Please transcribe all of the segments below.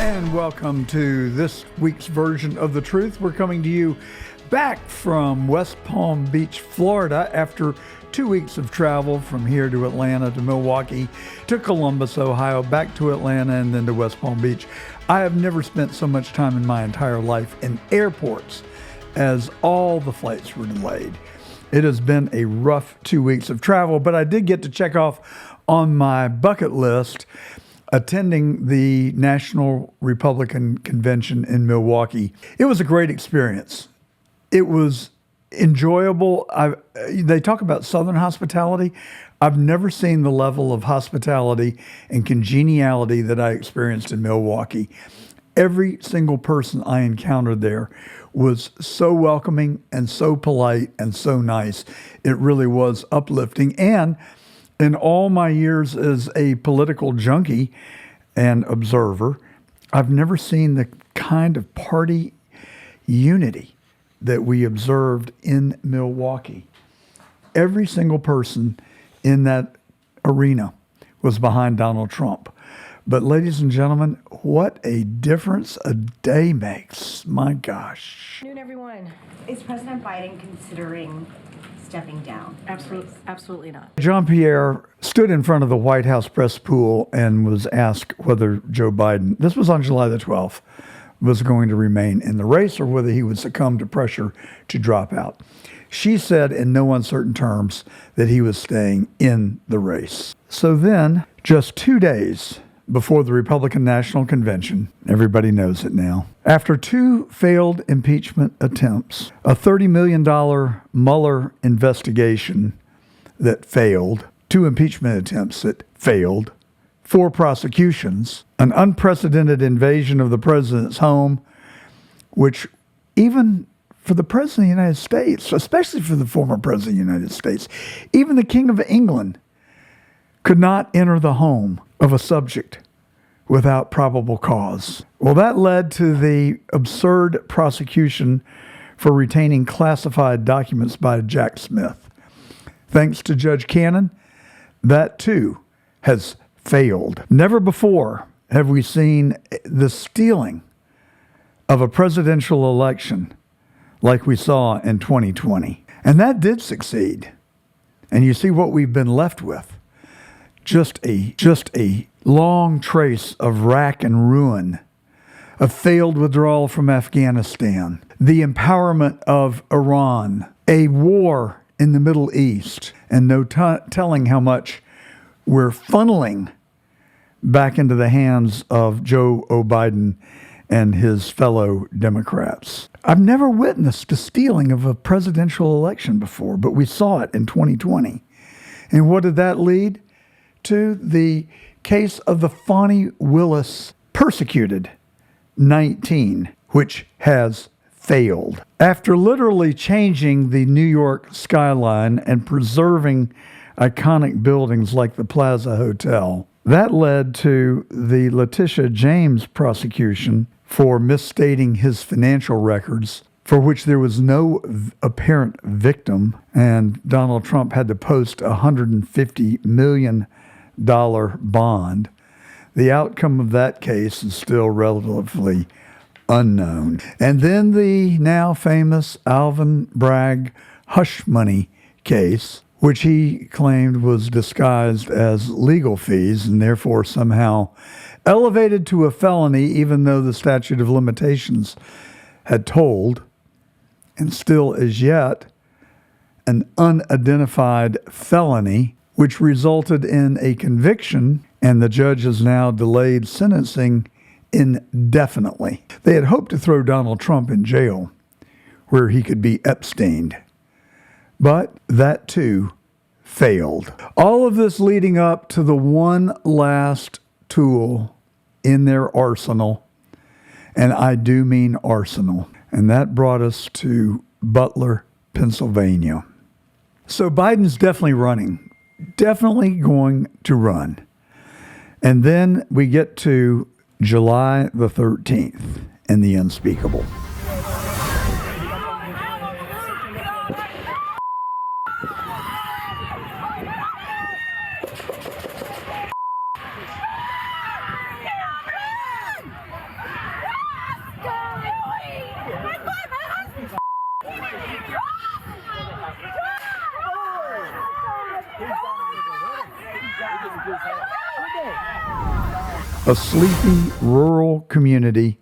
And welcome to this week's version of The Truth. We're coming to you back from West Palm Beach, Florida, after 2 weeks of travel from here to Atlanta to Milwaukee to Columbus, Ohio, back to Atlanta, and then to West Palm Beach. I have never spent so much time in my entire life in airports as all the flights were delayed. It has been a rough 2 weeks of travel, but I did get to check off on my bucket list attending the National Republican Convention in Milwaukee. It was a great experience. It was enjoyable. They talk about Southern hospitality. I've never seen the level of hospitality and congeniality that I experienced in Milwaukee. Every single person I encountered there was so welcoming and so polite and so nice. It really was uplifting. And in all my years as a political junkie and observer, I've never seen the kind of party unity that we observed in Milwaukee. Every single person in that arena was behind Donald Trump. But ladies and gentlemen, what a difference a day makes. My gosh. Good afternoon, everyone. Is President Biden considering stepping down? Absolutely not. Jean-Pierre stood in front of the White House press pool and was asked whether Joe Biden, this was on July the 12th, was going to remain in the race or whether he would succumb to pressure to drop out. She said in no uncertain terms that he was staying in the race. So then, just 2 days before the Republican National Convention, everybody knows it now, after 2 failed impeachment attempts, a $30 million Mueller investigation that failed, 2 impeachment attempts that failed, 4 prosecutions, an unprecedented invasion of the president's home, which even for the president of the United States, especially for the former president of the United States, even the King of England could not enter the home of a subject without probable cause. Well, that led to the absurd prosecution for retaining classified documents by Jack Smith. Thanks to Judge Cannon, that too has failed. Never before have we seen the stealing of a presidential election like we saw in 2020. And that did succeed. And you see what we've been left with. Just a long trace of rack and ruin, a failed withdrawal from Afghanistan, the empowerment of Iran, a war in the Middle East, and no telling how much we're funneling back into the hands of Joe Biden and his fellow Democrats. I've never witnessed the stealing of a presidential election before, but we saw it in 2020. And what did that lead to? The case of the Fani Willis persecuted 19, which has failed. After literally changing the New York skyline and preserving iconic buildings like the Plaza Hotel, that led to the Letitia James prosecution for misstating his financial records, for which there was no apparent victim, and Donald Trump had to post a $150 million bond. The outcome of that case is still relatively unknown. And then the now famous Alvin Bragg hush money case, which he claimed was disguised as legal fees and therefore somehow elevated to a felony, even though the statute of limitations had told, and still as yet an unidentified felony, which resulted in a conviction, and the judge has now delayed sentencing indefinitely. They had hoped to throw Donald Trump in jail where he could be Epsteined, but that too failed. All of this leading up to the one last tool in their arsenal, and I do mean arsenal, and that brought us to Butler, Pennsylvania. So Biden's definitely running, definitely going to run. And then we get to July the 13th and the unspeakable. a sleepy rural community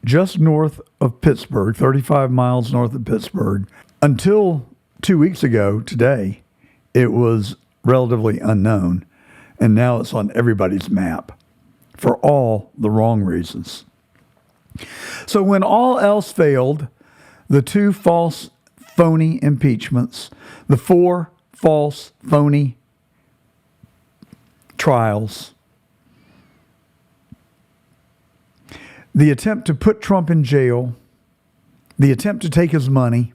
just north of Pittsburgh, 35 miles north of Pittsburgh. Until 2 weeks ago today, it was relatively unknown, and now it's on everybody's map for all the wrong reasons. So when all else failed, the 2 false, phony impeachments, the 4 false, phony trials, the attempt to put Trump in jail, the attempt to take his money,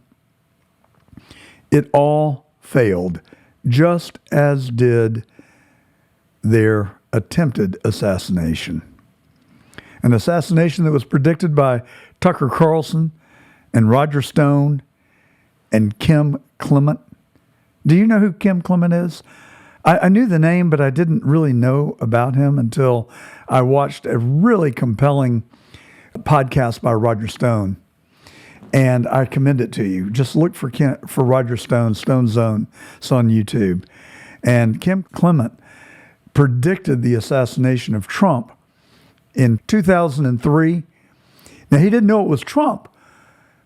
it all failed, just as did their attempted assassination. An assassination that was predicted by Tucker Carlson and Roger Stone and Kim Clement. Do you know who Kim Clement is? I knew the name, but I didn't really know about him until I watched a really compelling podcast by Roger Stone. And I commend it to you. Just look for Roger Stone, Stone Zone. It's on YouTube. And Kim Clement predicted the assassination of Trump in 2003. Now, he didn't know it was Trump,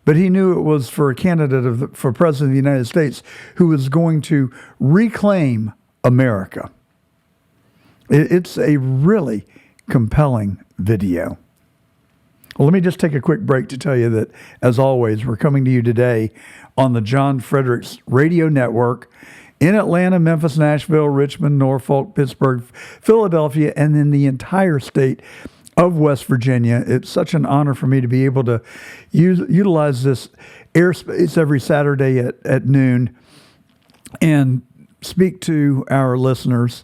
but he knew it was for a candidate for president of the United States who was going to reclaim America. It's a really compelling video. Well, let me just take a quick break to tell you that, as always, we're coming to you today on the John Fredericks Radio Network in Atlanta, Memphis, Nashville, Richmond, Norfolk, Pittsburgh, Philadelphia, and in the entire state of West Virginia. It's such an honor for me to be able to utilize this airspace every Saturday at noon and speak to our listeners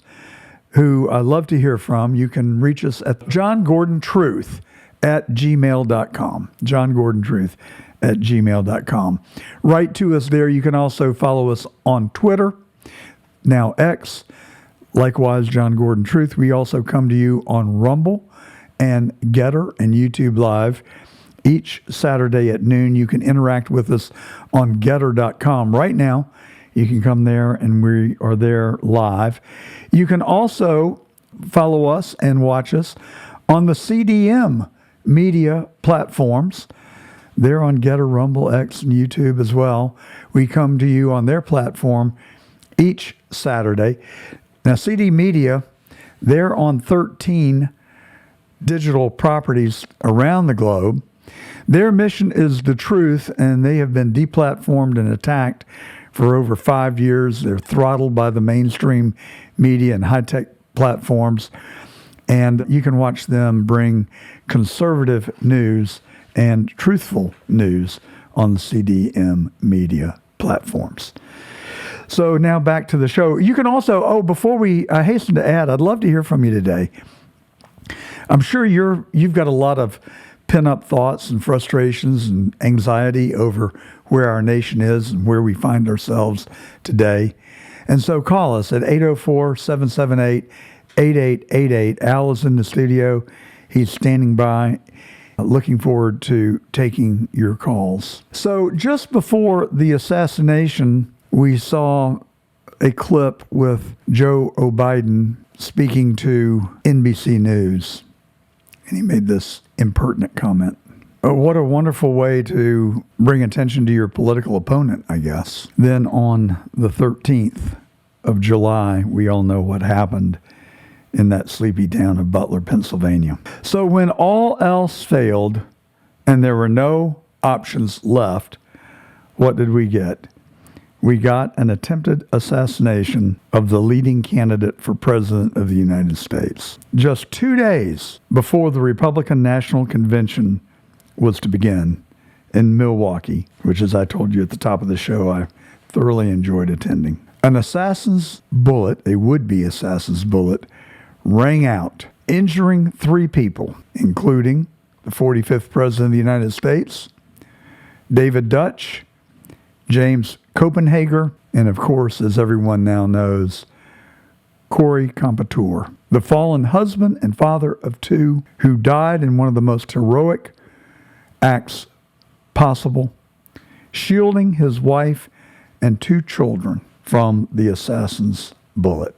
who I love to hear from. You can reach us at johngordontruth@gmail.com. johngordontruth@gmail.com. Write to us there. You can also follow us on Twitter, now X. Likewise, John Gordon Truth. We also come to you on Rumble and Getter and YouTube Live each Saturday at noon. You can interact with us on Getter.com. Right now, you can come there, and we are there live. You can also follow us and watch us on the CDM media platforms. They're on Getter, Rumble, X, and YouTube as well. We come to you on their platform each Saturday. Now, CD Media, they're on 13 digital properties around the globe. Their mission is the truth, and they have been deplatformed and attacked for over 5 years. They're throttled by the mainstream media and high-tech platforms, and you can watch them bring conservative news and truthful news on the CDM media platforms. So now back to the show. You can also, I hasten to add, I'd love to hear from you today. I'm sure you've got a lot of pent-up thoughts and frustrations and anxiety over where our nation is and where we find ourselves today. And so call us at 804-778-8888. Al is in the studio. He's standing by, looking forward to taking your calls. So just before the assassination, we saw a clip with Joe Biden speaking to NBC News, and he made this impertinent comment. What a wonderful way to bring attention to your political opponent, I guess. Then on the 13th of July, we all know what happened in that sleepy town of Butler, Pennsylvania. So when all else failed and there were no options left, what did we get? We got an attempted assassination of the leading candidate for president of the United States. Just 2 days before the Republican National Convention was to begin in Milwaukee, which, as I told you at the top of the show, I thoroughly enjoyed attending. An assassin's bullet, a would-be assassin's bullet, rang out, injuring 3 people, including the 45th President of the United States, David Dutch, James Copenhager, and of course, as everyone now knows, Corey Compatour, the fallen husband and father of 2 who died in one of the most heroic acts possible, shielding his wife and 2 children from the assassin's bullet.